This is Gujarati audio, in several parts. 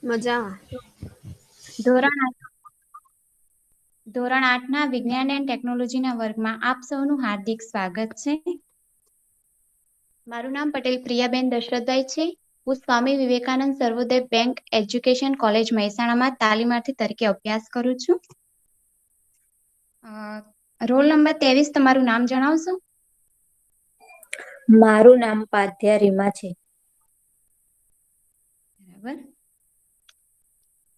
મજામાં. ધોરણ ધોરણ 8ના વિજ્ઞાન એન્ડ ટેકનોલોજીના વર્ગમાં આપ સૌનું હાર્દિક સ્વાગત છે. મારું નામ પટેલ પ્રિયાબેન દશરથભાઈ છે. હું સ્વામી વિવેકાનંદ સર્વોદય બેંક એજ્યુકેશન કોલેજ મહેસાણામાં તાલીમાર્થી તરીકે અભ્યાસ કરું છું. રોલ નંબર 23, તમારું નામ જણાવશો? મારું નામ પાધ્યા રીમા છે. બરાબર.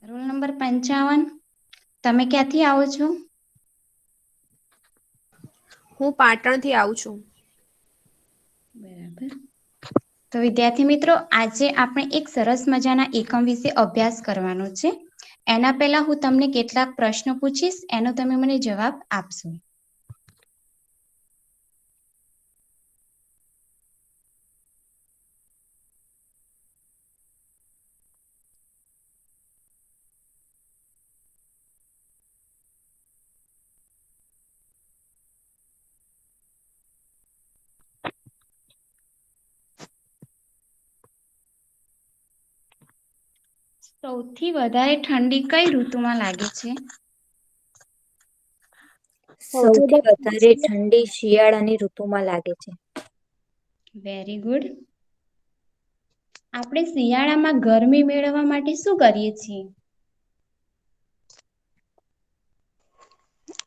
રોલ નંબર 55, તમે ક્યાંથી આવો છો? હું પાટણથી આવું છું. બરાબર. તો વિદ્યાર્થી મિત્રો, આજે આપણે એક સરસ મજાના એકમ વિશે અભ્યાસ કરવાનો છે. એના પહેલા હું તમને કેટલાક પ્રશ્નો પૂછીશ, એનો તમે મને જવાબ આપશો. સૌથી વધારે ઠંડી કઈ ઋતુમાં લાગે છે? સૌથી વધારે ઠંડી શિયાળાની ઋતુમાં લાગે છે. Very good. આપણે શિયાળામાં ગરમી મેળવવા માટે શું કરીએ છીએ?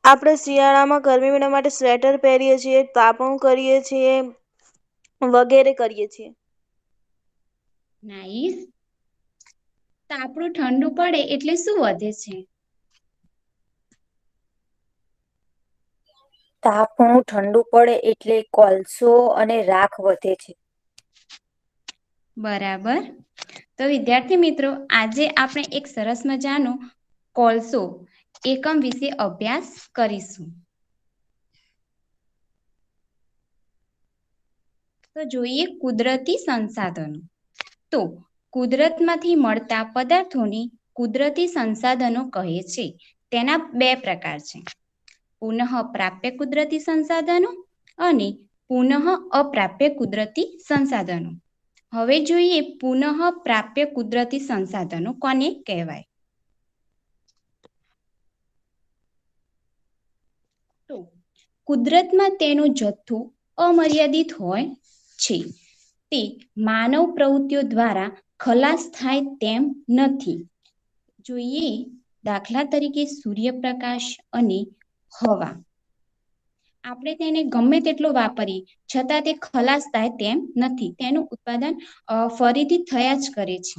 આપણે શિયાળામાં ગરમી મેળવવા માટે સ્વેટર પહેરીએ છીએ, તાપણું કરીએ છીએ વગેરે કરીએ છીએ. નાઈસ. તાપણું ઠંડુ પડે એટલે શું વધે છે? તાપણું ઠંડુ પડે એટલે કોલસો અને રાખ વધે છે. બરાબર. તો વિદ્યાર્થી મિત્રો, આજે આપણે એક સરસ મજાનો કોલસો એકમ વિશે અભ્યાસ કરીશું. તો જોઈએ કુદરતી સંસાધનો. તો કુદરતમાંથી મળતા પદાર્થોની કુદરતી સંસાધનો કહે છે. તેના બે પ્રકાર છે: પુનઃ પ્રાપ્ય કુદરતી સંસાધનો અને પુનઃ અપ્રાપ્ય કુદરતી સંસાધનો. હવે જોઈએ પુનઃ પ્રાપ્ય કુદરતી સંસાધનો કોને કહેવાય. તો કુદરતમાં તેનો જથ્થો અમર્યાદિત હોય છે. તે માનવ પ્રવૃત્તિઓ દ્વારા ખલાસ થાય તેમ નથી. જોઈએ દાખલા તરીકે સૂર્યપ્રકાશ અને હવા. આપણે તેને ગમે તેટલો વાપરીએ છતાં તે ખલાસ થાય તેમ નથી. તેનું ઉત્પાદન ફરીથી થયા જ કરે છે.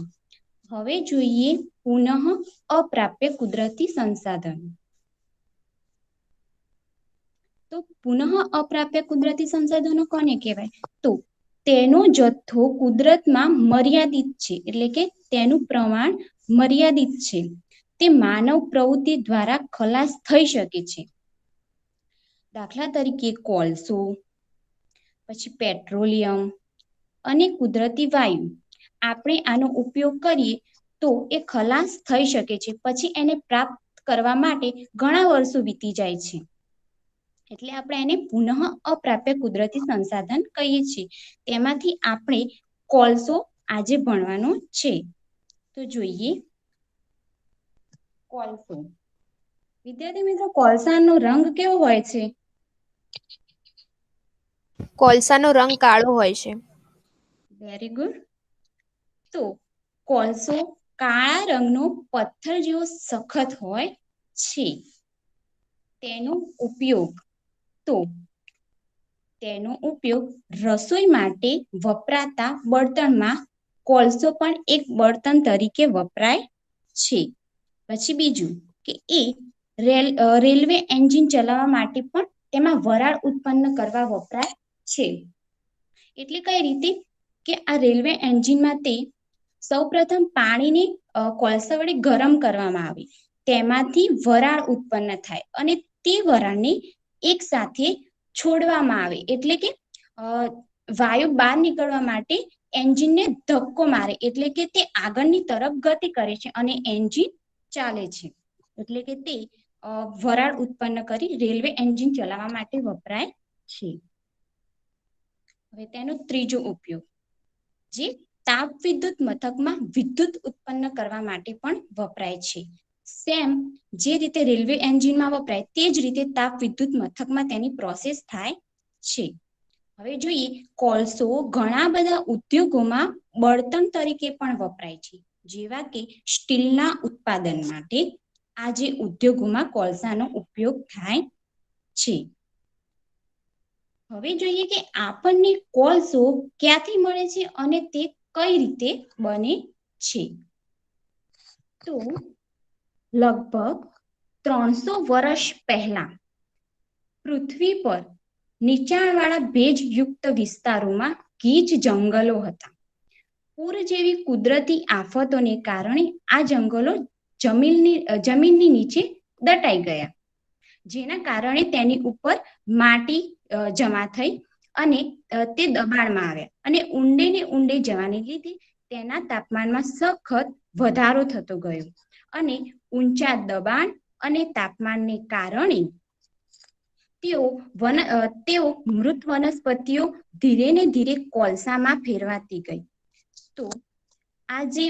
હવે જોઈએ પુનઃ અપ્રાપ્ય કુદરતી સંસાધનો. તો પુનઃ અપ્રાપ્ય કુદરતી સંસાધનો કોને કહેવાય? તો તેનો જથ્થો કુદરતમાં મર્યાદિત છે, એટલે કે તેનું પ્રમાણ મર્યાદિત છે. તે માનવ પ્રવૃત્તિ દ્વારા ખલાસ થઈ શકે છે. દાખલા તરીકે કોલસો, પછી પેટ્રોલિયમ અને કુદરતી વાયુ. આપણે આનો ઉપયોગ કરીએ તો એ ખલાસ થઈ શકે છે. પછી એને પ્રાપ્ત કરવા માટે ઘણા વર્ષો વીતી જાય છે. એટલે આપણે એને પુનઃ અપ્રાપ્ય કુદરતી સંસાધન કહીએ છીએ. તેમાંથી આપણે કોલસો આજે ભણવાનો છે. તો જોઈએ કોલસો. વિદ્યાર્થી મિત્રો, કોલસાનો રંગ કેવો હોય છે? કોલસાનો રંગ કાળો હોય છે. Very good. તો કોલસો કાળા રંગનો પથ્થર જેવો સખત હોય છે. તેનો ઉપયોગ તો તેનો ઉપયોગ રસોઈ માટે વપરાતા બળતણમાં કોલસો પણ એક બળતણ તરીકે વપરાય છે. પછી બીજું કે રેલવે એન્જિન ચલાવવા માટે પણ તેમાં વરાળ ઉત્પન્ન કરવા વપરાય છે. એટલે કઈ રીતે કે આ રેલવે એન્જિનમાં તે સૌપ્રથમ પાણીને કોલસા વડે ગરમ કરવામાં આવે. તેમાંથી વરાળ ઉત્પન્ન થાય અને તે વરાળને એક સાથે છોડવામાં આવે. એટલે કે વાયુ બહાર નીકળવા માટે એન્જિનને ધક્કો મારે, એટલે કે તે આગળની તરફ ગતિ કરે છે અને એન્જિન ચાલે છે. એટલે કે તે વરાળ ઉત્પન્ન કરી રેલવે એન્જિન ચલાવવા માટે વપરાય છે. હવે તેનો ત્રીજો ઉપયોગ, જે તાપ વિદ્યુત મથકમાં વિદ્યુત ઉત્પન્ન કરવા માટે પણ વપરાય છે. સેમ જે રીતે રેલવે એન્જિનમાં વપરાય તે જ રીતે તાપ વિદ્યુત મથકમાં તેની પ્રોસેસ થાય છે. હવે જોઈએ, કોલસો ઘણા બધા ઉદ્યોગોમાં બળતણ તરીકે પણ વપરાય છે, જેવા કે સ્ટીલના ઉત્પાદન માટે આ જે ઉદ્યોગોમાં કોલસાનો ઉપયોગ થાય છે. હવે જોઈએ કે આપણને કોલસો ક્યાંથી મળે છે અને તે કઈ રીતે બને છે. તો લગભગ 300 વર્ષ પહેલા પૃથ્વી પર નીચાણવાળા ભેજયુક્ત વિસ્તારોમાં ગીચ જંગલો હતા. પૂર જેવી કુદરતી આફતોને કારણે આ જંગલો જમીનની નીચે દટાઈ ગયા, જેના કારણે તેની ઉપર માટી જમા થઈ અને તે દબાણમાં આવ્યા અને ઊંડે ને ઊંડે જવાને લીધે તેના તાપમાનમાં સખત વધારો થતો ગયો અને ઊંચા દબાણ અને તાપમાનને કારણે તેઓ મૃત વનસ્પતિઓ ધીરે ને ધીરે કોલસામાં ફેરવાતી ગઈ. તો આ જે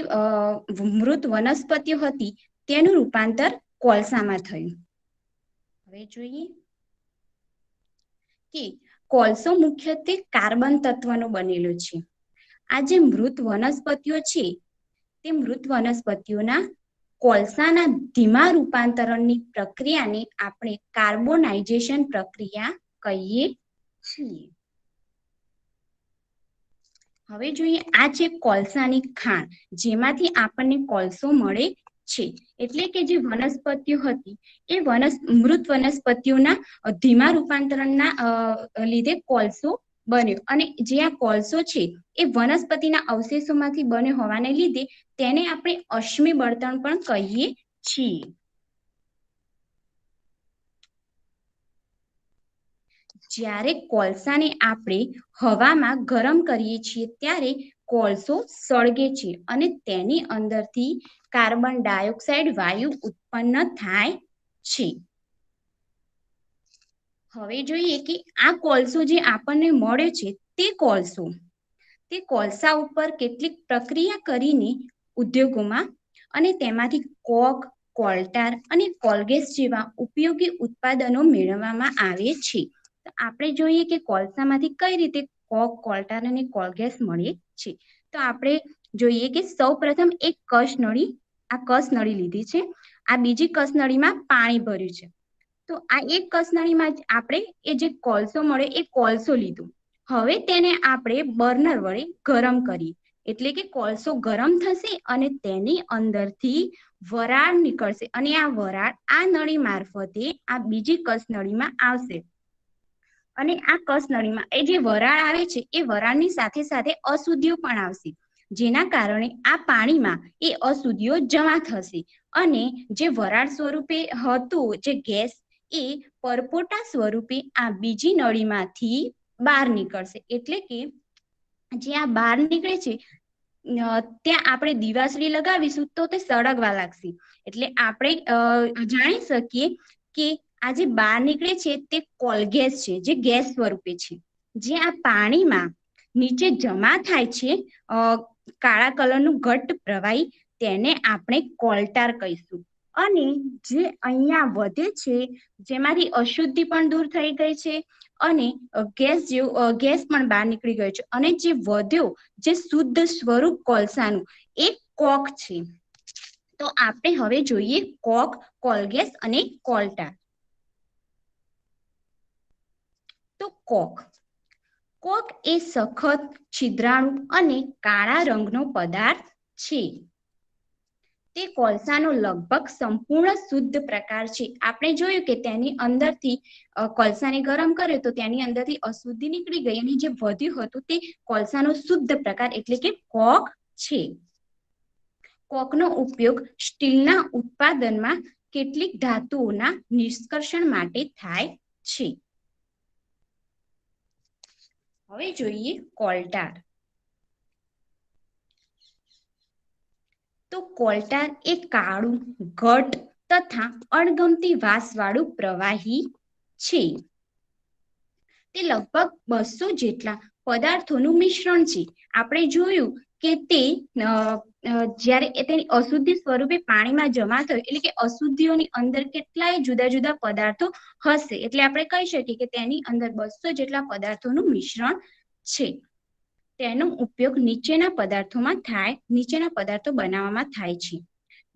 મૃત વનસ્પતિઓ હતી તેનું રૂપાંતર કોલસામાં થયું. હવે જોઈએ કે કોલસો મુખ્યત્વે કાર્બન તત્વનો બનેલો છે. આ જે મૃત વનસ્પતિઓ છે તે મૃત વનસ્પતિઓના કોલસાના ધીમા રૂપાંતરણની પ્રક્રિયાને આપણે કાર્બોનાઇઝેશન પ્રક્રિયા કહીએ છીએ. હવે જોઈએ, આ છે કોલસાની ખાણ, જેમાંથી આપણને કોલસો મળે છે. એટલે કે જે વનસ્પતિઓ હતી એ મૃત વનસ્પતિઓના ધીમા રૂપાંતરણના લીધે કોલસો બન્યો અને જે આ કોલસો છે એ વનસ્પતિના અવશેષોમાંથી બન્યો હોવાને લીધે તેને આપણે અશ્મિ બળતણ પણ કહીએ છીએ. જ્યારે કોલસાને આપણે હવામાં ગરમ કરીએ છીએ ત્યારે કોલસો સળગે છે અને તેની અંદરથી કાર્બન ડાયોક્સાઇડ વાયુ ઉત્પન્ન થાય છે. હવે જોઈએ કે આ કોલસો જે આપણને મળે છે તે કોલસા ઉપર કેટલીક પ્રક્રિયા કરીને ઉદ્યોગોમાં અને તેમાંથી કોક, કોલટાર અને કોલગેસ જેવા ઉપયોગી ઉત્પાદનો મેળવવામાં આવે છે. આપણે જોઈએ કે કોલસામાંથી કઈ રીતે કોક, કોલટાર અને કોલગેસ મળે છે. તો આપણે જોઈએ કે સૌપ્રથમ એક કસનળી લીધી છે. આ બીજી કસનળીમાં પાણી ભર્યું છે. તો આ એક કસનળીમાં જ આપણે એ જે કોલસો મળે એ કોલસો લીધો. હવે તેને આપણે બર્નર વડે ગરમ કરીએ, એટલે કે કોલસો ગરમ થશે અને તેની અંદરથી વરાળ નીકળશે અને આ વરાળ આ નળી મારફતે આ બીજી કસનળીમાં આવશે અને આ કસનળીમાં એ જે વરાળ આવે છે એ વરાળની સાથે સાથે અશુદ્ધિઓ પણ આવશે, જેના કારણે આ પાણીમાં એ અશુદ્ધિઓ જમા થશે અને જે વરાળ સ્વરૂપે હતું જે ગેસ એ પરપોટા સ્વરૂપે આ બીજી નળીમાંથી બહાર નીકળશે. એટલે કે જે આ બહાર નીકળે છે ત્યાં આપણે દિવાસળી લગાવીશું તો તે સળગવા લાગશે. એટલે આપણે જાણી શકીએ કે આ જે બહાર નીકળે છે તે કોલગેસ છે, જે ગેસ સ્વરૂપે છે. જે આ પાણીમાં નીચે જમા થાય છે કાળા કલરનું ઘટ્ટ પ્રવાહી, તેને આપણે કોલટાર કહીશું. અને જે અહીંયા વધે છે જેમાંથી અશુદ્ધિ પણ દૂર થઈ ગઈ છે અને ગેસ પણ બહાર નીકળી ગયો છે અને જે વધ્યો જે શુદ્ધ સ્વરૂપ કોલસાનું એ કોક છે. તો આપણે હવે જોઈએ કોક, કોલગેસ અને કોલટાર. તો કોક એ સખત, છિદ્રાળુ અને કાળા રંગનો પદાર્થ છે. તે કોલસાનો લગભગ સંપૂર્ણ શુદ્ધ પ્રકાર છે. આપણે જોયું કે તેની અંદરથી કોલસાને ગરમ કર્યો તો તેની અંદરથી અશુદ્ધિ નીકળી ગઈ અને જે વધ્યું હતું તે કોલસાનો શુદ્ધ પ્રકાર એટલે કે કોક છે. કોકનો ઉપયોગ સ્ટીલના ઉત્પાદનમાં કેટલીક ધાતુઓના નિષ્કર્ષણ માટે થાય છે. હવે જોઈએ કોલટાર. તો કોલટાર એ કાળું, ઘટ્ટ તથા અણગમતી વાસવાળું પ્રવાહી છે. તે લગભગ 200 જેટલા પદાર્થોનું મિશ્રણ છે. આપણે જોયું કે તે જ્યારે તેની અશુદ્ધિ સ્વરૂપે પાણીમાં જમા થયો એટલે કે અશુદ્ધિઓની અંદર કેટલાય જુદા જુદા પદાર્થો હશે એટલે આપણે કહી શકીએ કે તેની અંદર 200 જેટલા પદાર્થોનું મિશ્રણ છે. તેનો ઉપયોગ નીચેના પદાર્થો બનાવવામાં થાય છે,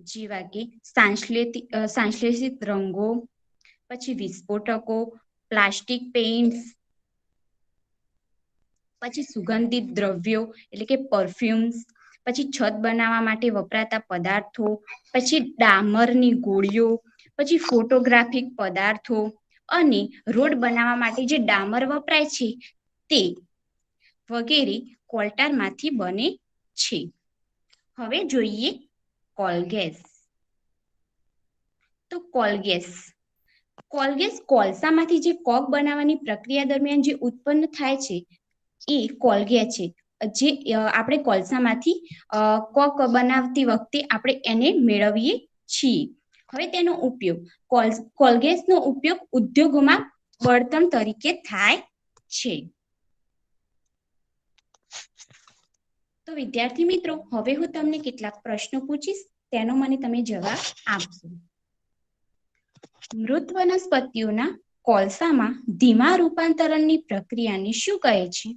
જેવા કે સંશ્લેષિત રંગો, પછી વિસ્ફોટકો, પ્લાસ્ટિક પેઇન્ટ્સ, પછી સુગંધિત દ્રવ્યો એટલે કે પરફ્યુમ્સ, પછી છત બનાવવા માટે વપરાતા પદાર્થો, પછી ડામરની ગોળીઓ, પછી ફોટોગ્રાફિક પદાર્થો અને રોડ બનાવવા માટે જે ડામર વપરાય છે તે વગેરે કોલટારમાંથી બને છે. હવે જોઈએ કોલગેસ. તો કોલગેસ કોલસામાંથી જે કોક બનાવવાની પ્રક્રિયા દરમિયાન જે ઉત્પન્ન થાય છે એ કોલગેસ છે, જે આપણે કોલસામાંથી કોક બનાવતી વખતે આપણે એને મેળવીએ છીએ. હવે તેનો ઉપયોગ કોલગેસનો ઉપયોગ ઉદ્યોગોમાં બળતણ તરીકે થાય છે. તો વિદ્યાર્થી મિત્રો, હવે હું તમને કેટલાક પ્રશ્નો પૂછીશ, તેનો મને તમે જવાબ આપશો. મૃત વનસ્પતિઓના કોલસામાં ધીમા રૂપાંતરણની પ્રક્રિયાને શું કહે છે?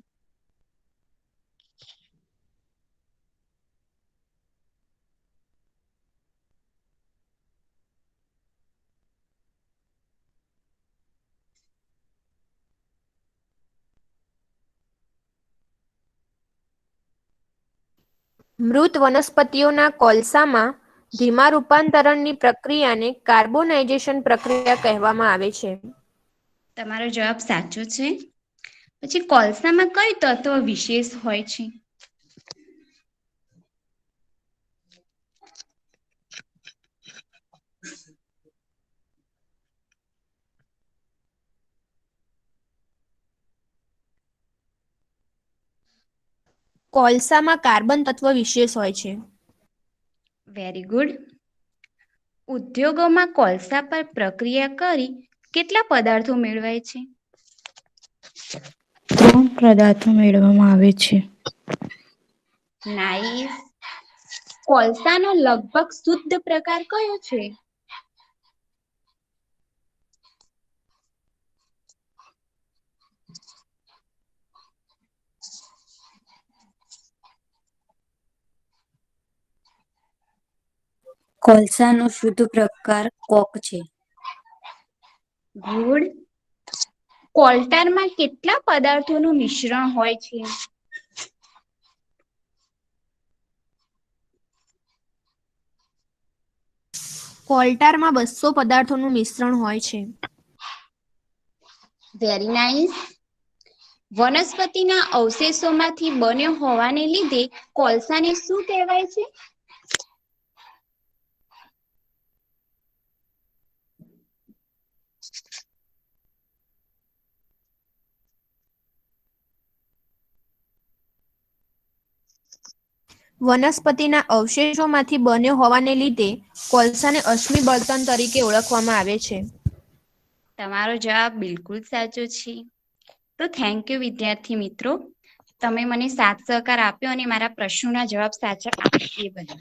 મૃત વનસ્પતિઓના કોલસામાં ધીમા રૂપાંતરણની પ્રક્રિયાને કાર્બોનાઇઝેશન પ્રક્રિયા કહેવામાં આવે છે. તમારો જવાબ સાચો છે. પછી કોલસામાં કયું તત્વ વિશેષ હોય છે? કોલસામાં કાર્બન તત્વ વિશેષ હોય છે. Very good. ઉદ્યોગોમાં કોલસા પર પ્રક્રિયા કરી કેટલા પદાર્થો મેળવાય છે? 3 પદાર્થો મેળવવામાં આવે છે. નાઈસ. કોલસાનો લગભગ શુદ્ધ પ્રકાર કયો છે? કોલસાનો શુદ્ધ પ્રકાર કોક છે. ગુડ. કોલટારમાં કેટલા પદાર્થોનું મિશ્રણ હોય છે? કોલટારમાં 200 પદાર્થોનું મિશ્રણ હોય છે. Very nice. વનસ્પતિના અવશેષોમાંથી બન્યો હોવાને લીધે કોલસાને શું કહેવાય છે? વનસ્પતિના અવશેષોમાંથી બન્યો હોવાને લીધે કોલસાને અશ્મિ બળતણ તરીકે ઓળખવામાં આવે છે. તમારો જવાબ બિલકુલ સાચો છે. તો થેન્ક યુ વિદ્યાર્થી મિત્રો, તમે મને સાથ સહકાર આપ્યો અને મારા પ્રશ્નોના જવાબ સાચા આપ્યા એ બદલ.